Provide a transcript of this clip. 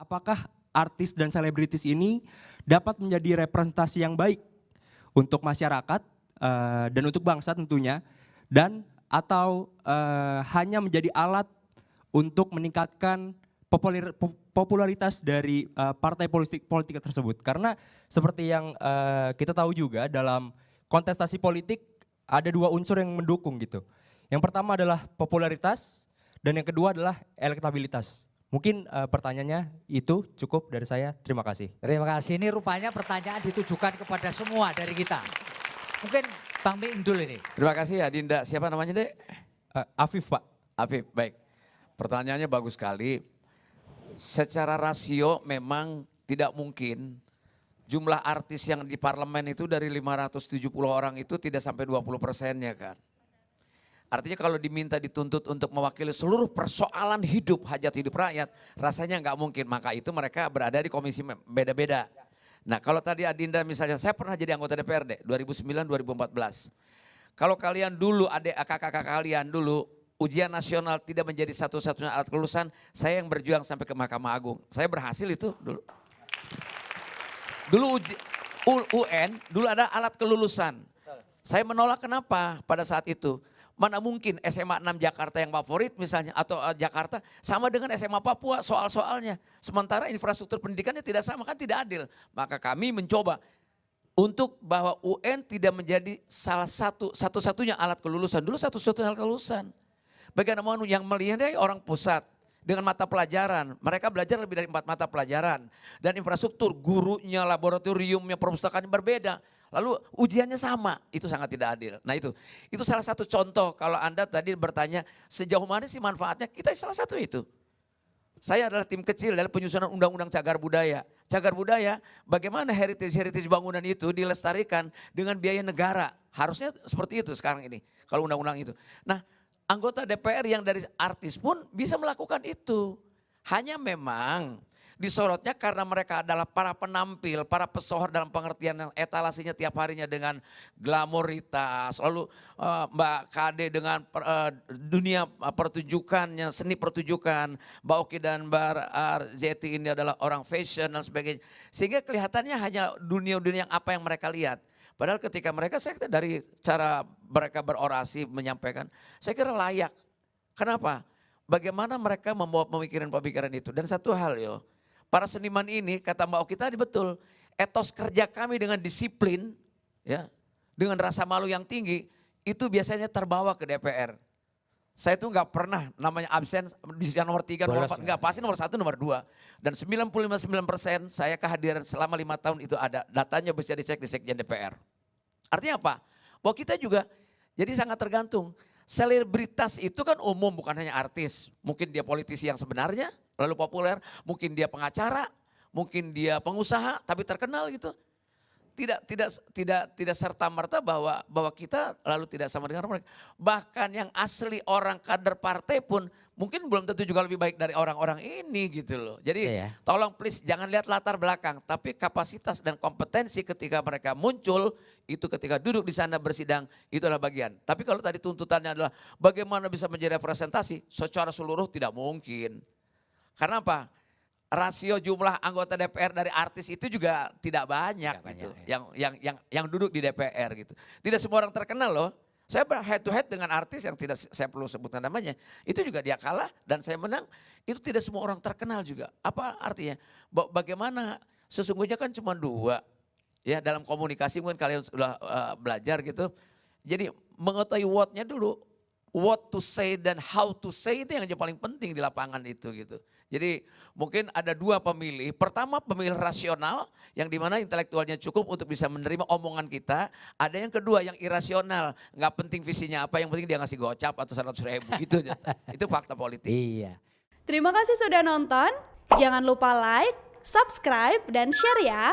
apakah artis dan selebritis ini dapat menjadi representasi yang baik untuk masyarakat dan untuk bangsa tentunya, dan atau hanya menjadi alat untuk meningkatkan popularitas dari partai politik tersebut. Karena seperti yang kita tahu juga dalam kontestasi politik ada dua unsur yang mendukung gitu. Yang pertama adalah popularitas dan yang kedua adalah elektabilitas. Mungkin pertanyaannya itu cukup dari saya. Terima kasih. Terima kasih. Ini rupanya pertanyaan ditujukan kepada semua dari kita. Mungkin Bang Miing dulu ini. Terima kasih ya Dinda. Siapa namanya Dek? Afif Pak. Afif, baik. Pertanyaannya bagus sekali. Secara rasio memang tidak mungkin jumlah artis yang di parlemen itu dari 570 orang itu tidak sampai 20%-nya kan. Artinya kalau diminta dituntut untuk mewakili seluruh persoalan hidup, hajat hidup rakyat, rasanya nggak mungkin. Maka itu mereka berada di komisi beda-beda. Nah kalau tadi Adinda misalnya, saya pernah jadi anggota DPRD 2009-2014. Kalau kalian dulu, kakak-kakak kalian dulu, ujian nasional tidak menjadi satu-satunya alat kelulusan, saya yang berjuang sampai ke Mahkamah Agung. Saya berhasil itu dulu. Dulu UN, dulu ada alat kelulusan. Saya menolak kenapa pada saat itu. Mana mungkin SMA 6 Jakarta yang favorit misalnya, atau Jakarta sama dengan SMA Papua soal-soalnya. Sementara infrastruktur pendidikannya tidak sama, kan tidak adil. Maka kami mencoba untuk bahwa UN tidak menjadi salah satu-satunya alat kelulusan. Dulu satu-satunya alat kelulusan. Bagaimana yang melihatnya orang pusat dengan mata pelajaran. Mereka belajar lebih dari 4 mata pelajaran. Dan infrastruktur, gurunya, laboratoriumnya, perpustakaannya berbeda. Lalu ujiannya sama, itu sangat tidak adil. Nah itu salah satu contoh kalau Anda tadi bertanya sejauh mana sih manfaatnya, kita salah satu itu. Saya adalah tim kecil dalam penyusunan undang-undang cagar budaya. Cagar budaya, bagaimana heritage bangunan itu dilestarikan dengan biaya negara. Harusnya seperti itu sekarang ini, kalau undang-undang itu. Nah anggota DPR yang dari artis pun bisa melakukan itu. Hanya memang disorotnya karena mereka adalah para penampil, para pesohor dalam pengertian yang etalasenya tiap harinya dengan glamoritas. Lalu Mbak Kade dengan dunia pertunjukannya, seni pertunjukan. Mbak Oki dan Mbak Zeti ini adalah orang fashion dan sebagainya. Sehingga kelihatannya hanya dunia-dunia yang apa yang mereka lihat. Padahal ketika mereka, saya kira dari cara mereka berorasi, menyampaikan, saya kira layak. Kenapa? Bagaimana mereka membawa pemikiran-pemikiran itu. Dan satu hal para seniman ini, kata Mbak Oki tadi betul, etos kerja kami dengan disiplin, ya, dengan rasa malu yang tinggi, itu biasanya terbawa ke DPR. Saya itu nggak pernah namanya absen di nomor 3, nomor 4, enggak, pasti nomor 1, nomor 2. Dan 95% saya kehadiran selama 5 tahun itu ada, datanya bisa dicek di Sekjen DPR. Artinya apa? Bahwa kita juga jadi sangat tergantung. Selebritas itu kan umum, bukan hanya artis. Mungkin dia politisi yang sebenarnya, lalu populer. Mungkin dia pengacara, mungkin dia pengusaha, tapi terkenal gitu. Tidak serta-merta bahwa kita lalu tidak sama dengan mereka. Bahkan yang asli orang kader partai pun mungkin belum tentu juga lebih baik dari orang-orang ini gitu loh. Jadi tolong please jangan lihat latar belakang, tapi kapasitas dan kompetensi ketika mereka muncul, itu ketika duduk di sana bersidang, itu adalah bagian. Tapi kalau tadi tuntutannya adalah bagaimana bisa menjadi representasi, secara seluruh tidak mungkin. Karena apa? Rasio jumlah anggota DPR dari artis itu juga tidak banyak gitu. Yang duduk di DPR gitu. Tidak semua orang terkenal loh. Saya head to head dengan artis yang tidak saya perlu sebutkan namanya. Itu juga dia kalah dan saya menang. Itu tidak semua orang terkenal juga. Apa artinya? Bagaimana sesungguhnya kan cuma 2. Ya dalam komunikasi mungkin kalian sudah belajar gitu. Jadi mengetahui what-nya dulu. What to say dan how to say itu yang paling penting di lapangan itu gitu. Jadi mungkin ada 2 pemilih. Pertama pemilih rasional yang dimana intelektualnya cukup untuk bisa menerima omongan kita. Ada yang kedua yang irasional. Nggak penting visinya apa, yang penting dia ngasih gocap atau 100.000 gitu. Itu fakta politik. Iya. Terima kasih sudah nonton. Jangan lupa like, subscribe, dan share ya.